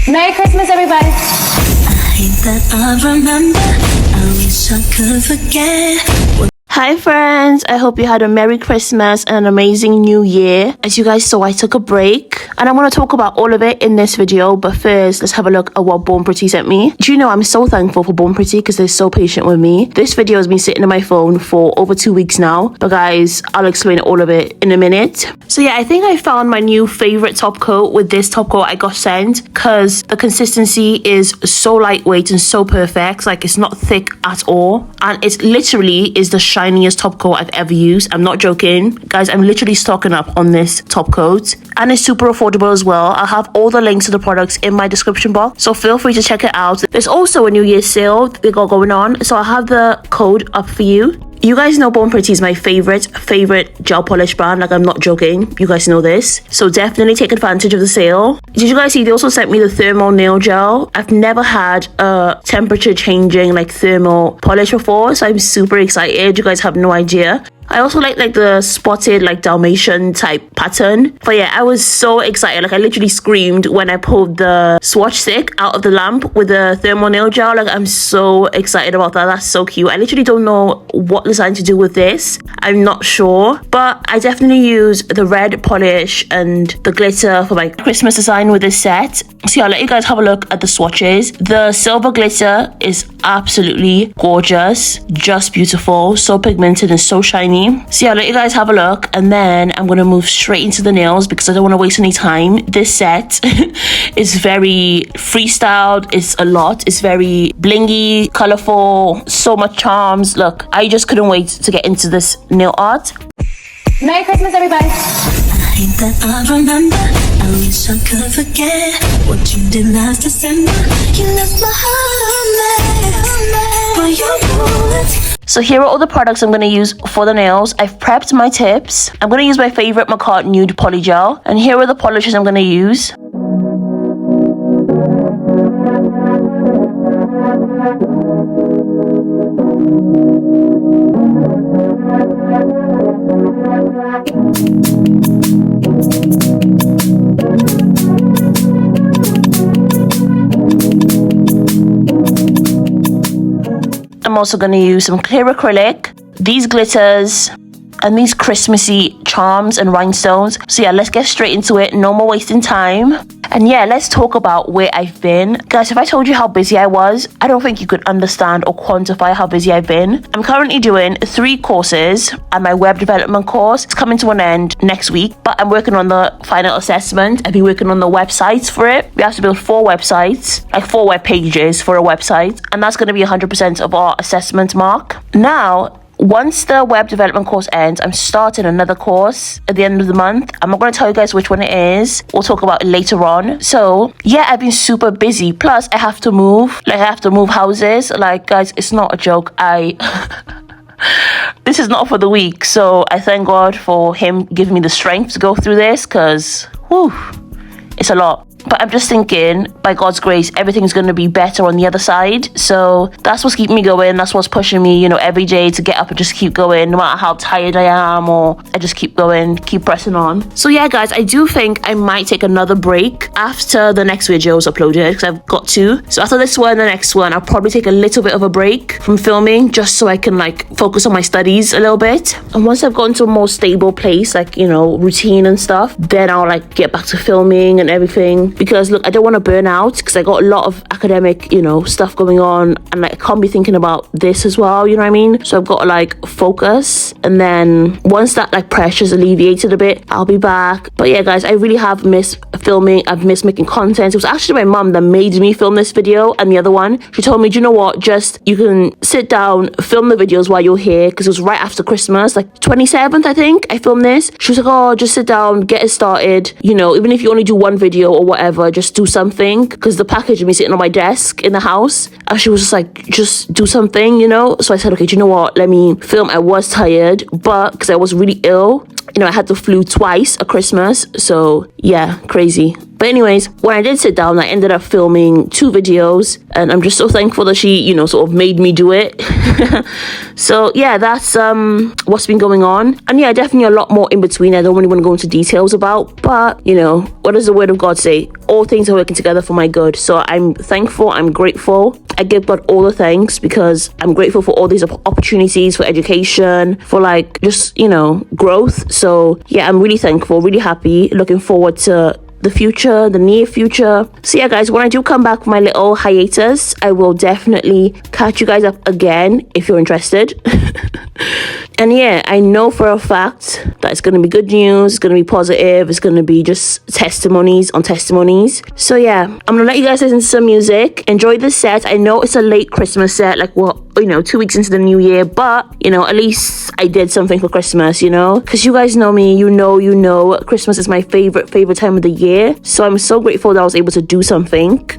Merry Christmas, everybody. I hate that I remember. I wish I could forget. Hi friends, I hope you had a Merry Christmas and an amazing New Year. As you guys saw, I took a break and I'm going to talk about all of it in this video, but first let's have a look at what Born Pretty sent me. Do you know I'm so thankful for Born Pretty because they're so patient with me. This video has been sitting on my phone for over 2 weeks now, but guys, I'll explain all of it in a minute. So yeah, I think I found my new favorite top coat with this top coat I got sent because the consistency is so lightweight and so perfect. Like, it's not thick at all, and it literally is the shiniest top coat I've ever used. I'm not joking, guys. I'm literally stocking up on this top coat, and it's super affordable as well. I'll have all the links to the products in my description box, so feel free to check it out. There's also a New Year's sale they got going on, so I'll have the code up for you. You guys know Born Pretty is my favorite gel polish brand. Like, I'm not joking. You guys know this. So definitely take advantage of the sale. Did you guys see they also sent me the thermal nail gel? I've never had a temperature changing like thermal polish before, so I'm super excited. You guys have no idea. I also like the spotted like Dalmatian type pattern. But yeah, I was so excited. Like, I literally screamed when I pulled the swatch stick out of the lamp with the thermal nail gel. Like, I'm so excited about that. That's so cute. I literally don't know what design to do with this. I'm not sure, but I definitely use the red polish and the glitter for my Christmas design with this set. So yeah, I'll let you guys have a look at the swatches. The silver glitter is absolutely gorgeous, just beautiful, so pigmented and so shiny. So yeah, I'll let you guys have a look, and then I'm going to move straight into the nails because I don't want to waste any time. This set is very freestyled. It's a lot. It's very blingy, colorful, so much charms. Look, I just couldn't wait to get into this nail art. Merry Christmas, everybody. I hate that I remember. I wish I could forget what you did last December. You left my heart a mess, but you won't. So here are all the products I'm going to use for the nails. I've prepped my tips. I'm going to use my favorite 𝐁𝐻𝐬𝐬 Nude Poly Gel. And here are the polishes I'm going to use. I'm also going to use some clear acrylic, these glitters, and these Christmassy charms and rhinestones. So yeah, let's get straight into it. No more wasting time. And yeah, let's talk about where I've been. Guys, if I told you how busy I was, I don't think you could understand or quantify how busy I've been. I'm currently doing 3 courses, and my web development course is coming to an end next week, but I'm working on the final assessment. I've been working on the websites for it. We have to build 4 websites, like 4 web pages for a website, and that's going to be 100% of our assessment mark. Now, once the web development course ends, I'm starting another course at the end of the month. I'm not going to tell you guys which one it is. We'll talk about it later on. So yeah, I've been super busy. Plus, I have to move. Like, I have to move houses. Like, guys, it's not a joke. This is not for the weak. So I thank God for him giving me the strength to go through this, because whew, it's a lot. But I'm just thinking, by God's grace, everything's going to be better on the other side. So that's what's keeping me going. That's what's pushing me, you know, every day to get up and just keep going, no matter how tired I am, or I just keep going, keep pressing on. So yeah, guys, I do think I might take another break after the next video is uploaded, because I've got 2. So after this one and the next one, I'll probably take a little bit of a break from filming, just so I can like focus on my studies a little bit. And once I've gotten to a more stable place, like, you know, routine and stuff, then I'll like get back to filming and everything. Because look, I don't want to burn out, because I got a lot of academic, you know, stuff going on, and like I can't be thinking about this as well, you know what I mean? So I've got to like focus, and then once that like pressure's alleviated a bit, I'll be back. But yeah, guys, I really have missed filming. I've missed making content. It was actually my mum that made me film this video and the other one. She told me, do you know what, just you can sit down, film the videos while you're here, because it was right after Christmas, like 27th I think I filmed this. She was like, oh, just sit down, get it started, you know, even if you only do 1 video or whatever, just do something, because the package of me sitting on my desk in the house, and she was just like, just do something, you know. So I said, okay, do you know what, let me film. I was tired, but because I was really ill, you know, I had the flu twice at Christmas. So yeah, crazy. But anyways, when I did sit down, I ended up filming 2 videos, and I'm just so thankful that she, you know, sort of made me do it. So yeah, that's what's been going on. And yeah, definitely a lot more in between I don't really want to go into details about, but you know, what does the word of God say? All things are working together for my good. So I'm thankful, I'm grateful. I give God all the thanks, because I'm grateful for all these opportunities, for education, for like just, you know, growth. So yeah, I'm really thankful, really happy, looking forward to the future, the near future. So yeah guys, when I do come back from my little hiatus, I will definitely catch you guys up again if you're interested. And yeah, I know for a fact that it's going to be good news, it's going to be positive, it's going to be just testimonies on testimonies. So yeah, I'm going to let you guys listen to some music, enjoy the set. I know it's a late Christmas set, like what, you know, 2 weeks into the new year, but you know, at least I did something for Christmas, you know, because you guys know me, you know Christmas is my favorite time of the year. So I'm so grateful that I was able to do something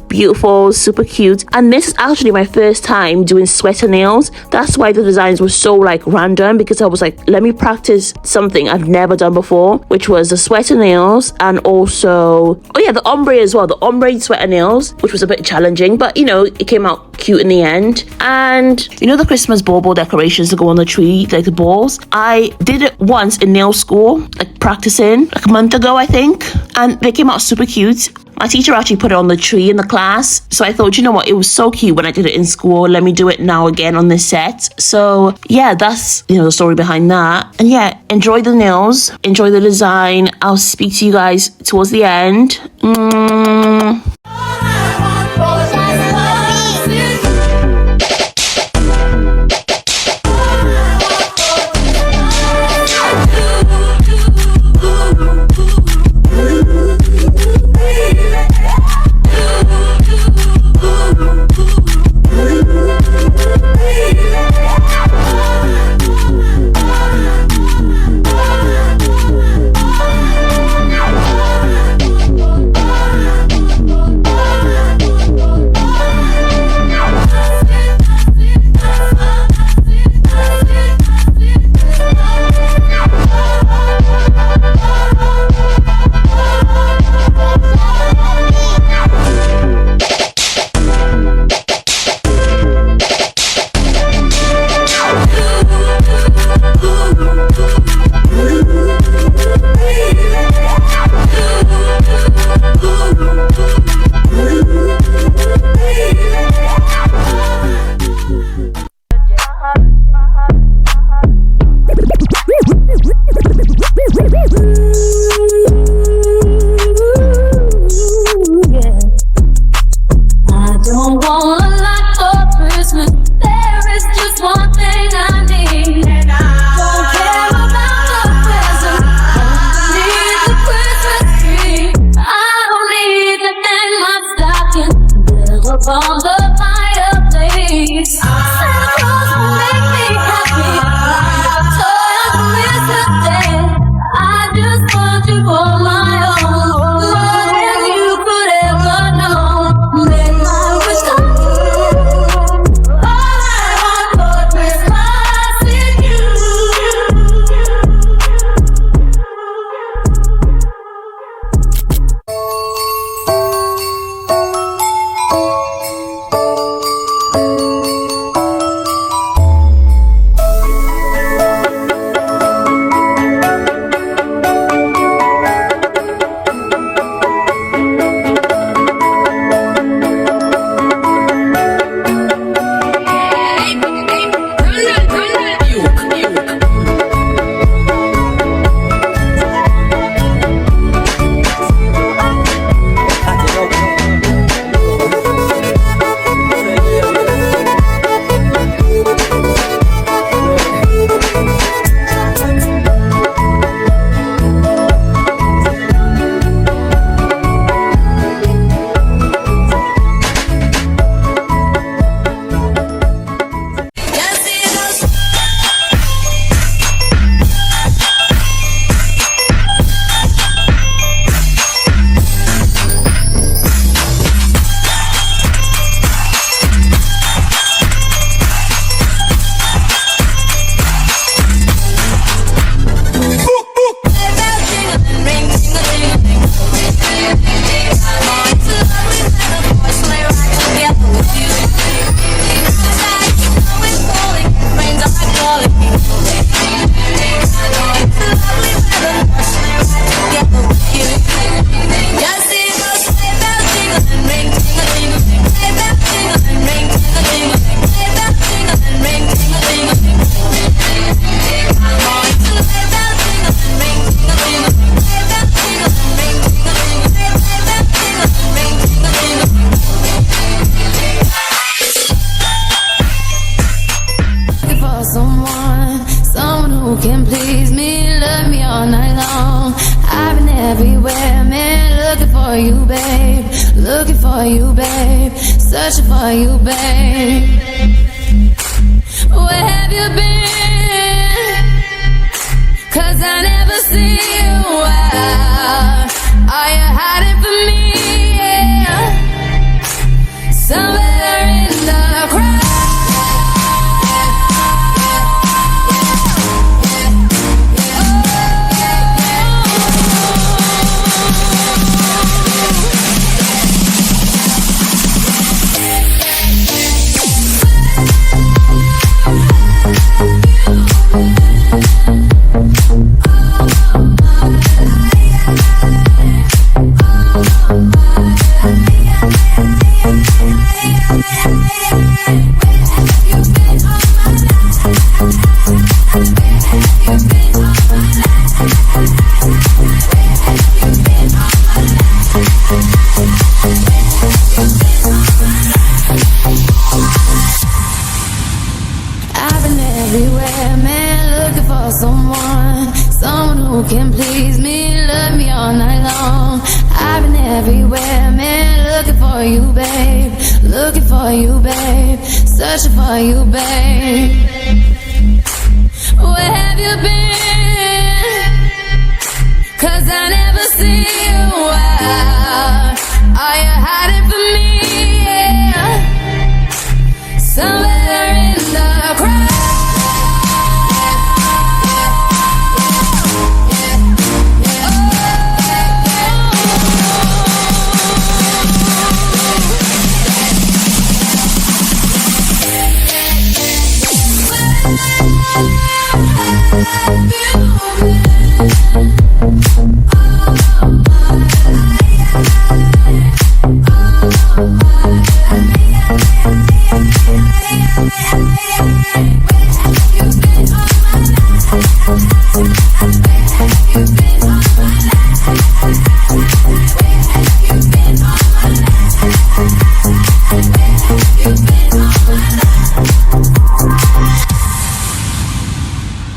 beautiful, super cute. And this is actually my first time doing sweater nails. That's why the designs were so like random, because I was like, let me practice something I've never done before, which was the sweater nails, and also, oh yeah, the ombre as well, the ombre sweater nails, which was a bit challenging, but you know, it came out cute in the end. And you know the Christmas bauble decorations that go on the tree, like the balls? I did it once in nail school, like practicing like a month ago, I think, and they came out super cute. My teacher actually put it on the tree in the class, so I thought, you know what, it was so cute when I did it in school, let me do it now again on this set. So yeah, that's, you know, the story behind that. And yeah, enjoy the nails, enjoy the design. I'll speak to you guys towards the end. babe. Looking for you, babe. Searching for you, babe. Where have you been? 'Cause I never see you out. Are you hiding from me? Yeah. Somewhere in the crowd. I've been everywhere, man, looking for someone who can please me, love me all night long. I've been everywhere, man, looking for you, babe. Looking for you, babe. Searching for you, babe. Where have you been? 'Cause I never see you out. Are you hiding from me? Yeah. Somewhere in the crowd.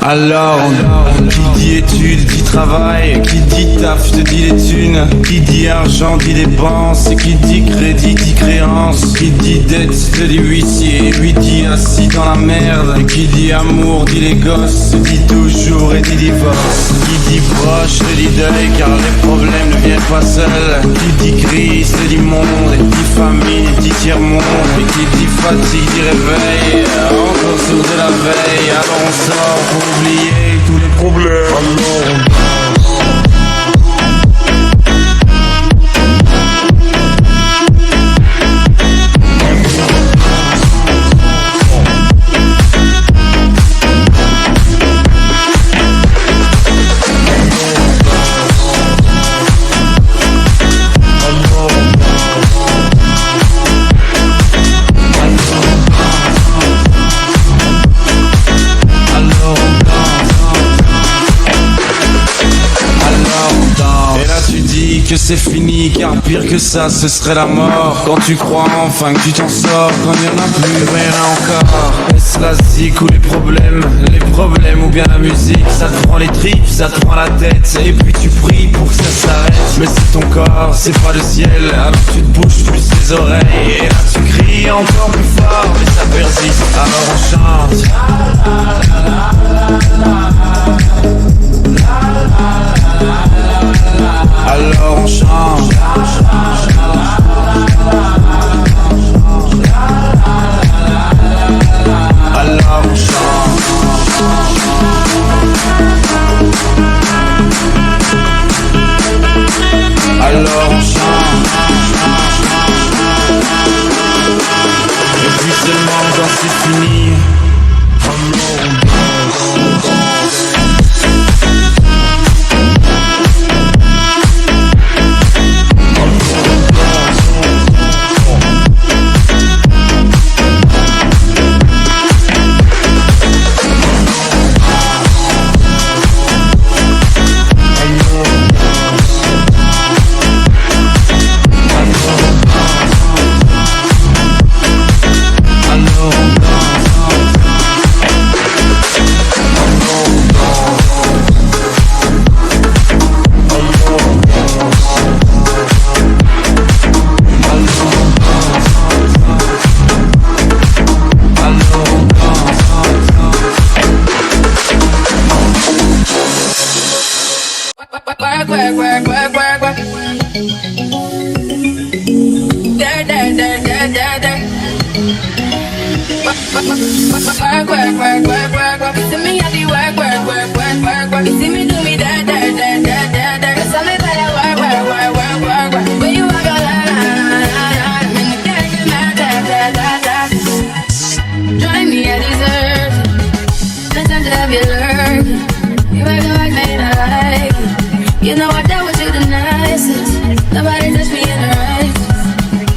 Alors, qui dit études, dit travail, qui dit taf, te dit les thunes, qui dit argent, dit dépenses, qui dit crédit, dit créance, qui dit dette, te dit huissier, lui dit assis dans la merde, qui dit amour, dit les gosses, dit toujours et dit divorce, qui dit proche, te dit deuil, car les problèmes ne viennent pas seuls, qui dit crise, te dit monde, dit famille, dit tiers-monde, et qui dit fatigue, dit réveil, encore sourd de la veille, alors on sort pour oublier tous les problèmes. Que c'est fini, car pire que ça, ce serait la mort. Quand tu crois enfin que tu t'en sors, quand il n'y en a plus rien encore. Est-ce la zik ou les problèmes ou bien la musique? Ça te prend les tripes, ça te prend la tête, et puis tu pries pour que ça s'arrête. Mais c'est ton corps, c'est pas le ciel, alors tu te bouges plus les oreilles. Et là tu cries encore plus fort, mais ça persiste, alors on chante. Alors on chante. Alors on chante. Alors on chante. Et puis seulement quand c'est fini, alors on danse. Work, work, work, work, work, work. You see me, I be work, work, work, work, work, work. You see me do me that, that, that, that, that, that. Tell me better work, work, work, work, work, work. When you walk out, la, la, la, la, la. And the girl get mad, that, that, that, that. Drive me a dessert. No time to have you lurk. You act like me, I like it. You know I dealt with you the nicest. Nobody touched me in a right.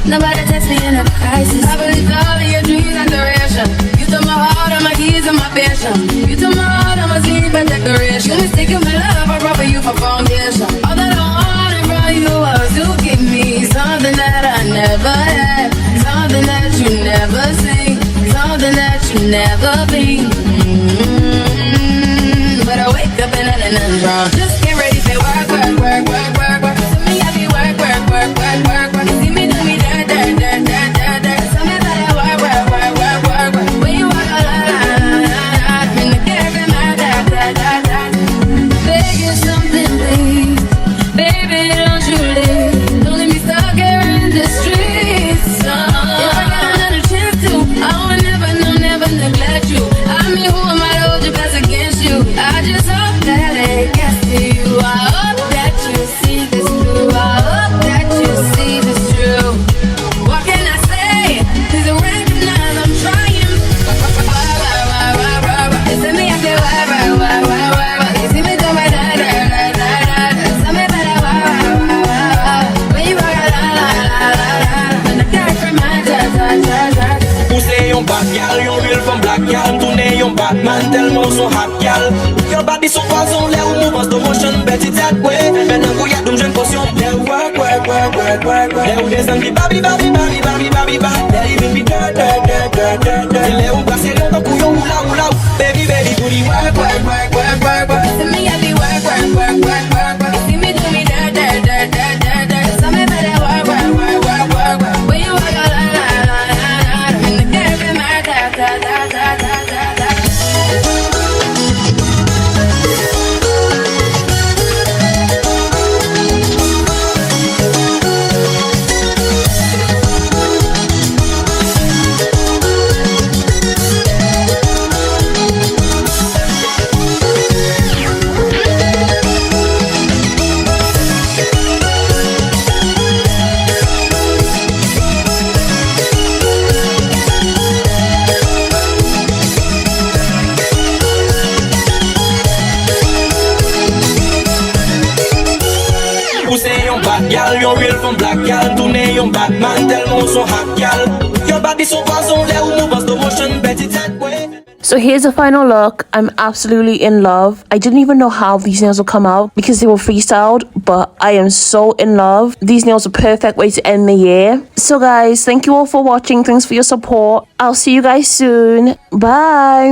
Nobody touched me in a crisis. I believe all of your dreams are duration. You took my heart, all my keys, and my passion. You took my heart, all my sleep, and decoration. You mistaken my love, I brought for you for foundation. All that I wanted from you was to give me something that I never had, something that you never seen, something that you never been. But I wake up and nothing's wrong. Just get ready for work, work, work, work, work, work. To me, I be work, work, work, work, work, work. You see me do me that, that, that, that, that, that. Tell me about that work, work, work, work, work, work. When you walk out, la, la, la, la, la. And the girl get mad, that, that, that, that. Beg you something, please. Baby, don't you leave. Don't let me stuck here in the streets. If I got another chance to, I would never, no, never neglect you. I mean, who am I to hold your best against you? I just hope that it gets to you. I hope that you see this through. I hope that you see this true. What can I say? Please recognize I'm trying. You see me, I say why. You see me do my da da da da da. Tell me about that why. When you walk out, la la la la la. When the guy from my da. Poussez yon bad gal, yon real from black gal. Tourne yon Batman, tellement son hot gal. Your body so poison, let ou move slow motion, bet it that way. Maintenant qu'on y a d'une jeune potion, let ou work, work, work, work, work, work. Let ou descend the baby, baby, baby, baby, baby, baby. Let even be dirt, dirt, dirt, dirt, dirt, dirt. Let ou passer le temps pour yon hula, hula, baby, baby, do the work, work, work, work, work, work. To me, I be work, work, work, work, work, work. You see me do me that, that, that, that, that, that. Tell me about that work, work, work, work, work, work. When you walk out, la, la, la, la, la. And the girl get mad, that, that, that, that, that, that, that. Poussez yon bad gal, yon real from black gal. Tourne yon Batman, tellement son hot gal. Your body so poison, let ou move slow motion, bet it that way. So here's a final look. I'm absolutely in love. I didn't even know how these nails would come out because they were freestyled, but I am so in love. These nails are a perfect way to end the year. So guys, thank you all for watching. Thanks for your support. I'll see you guys soon. Bye.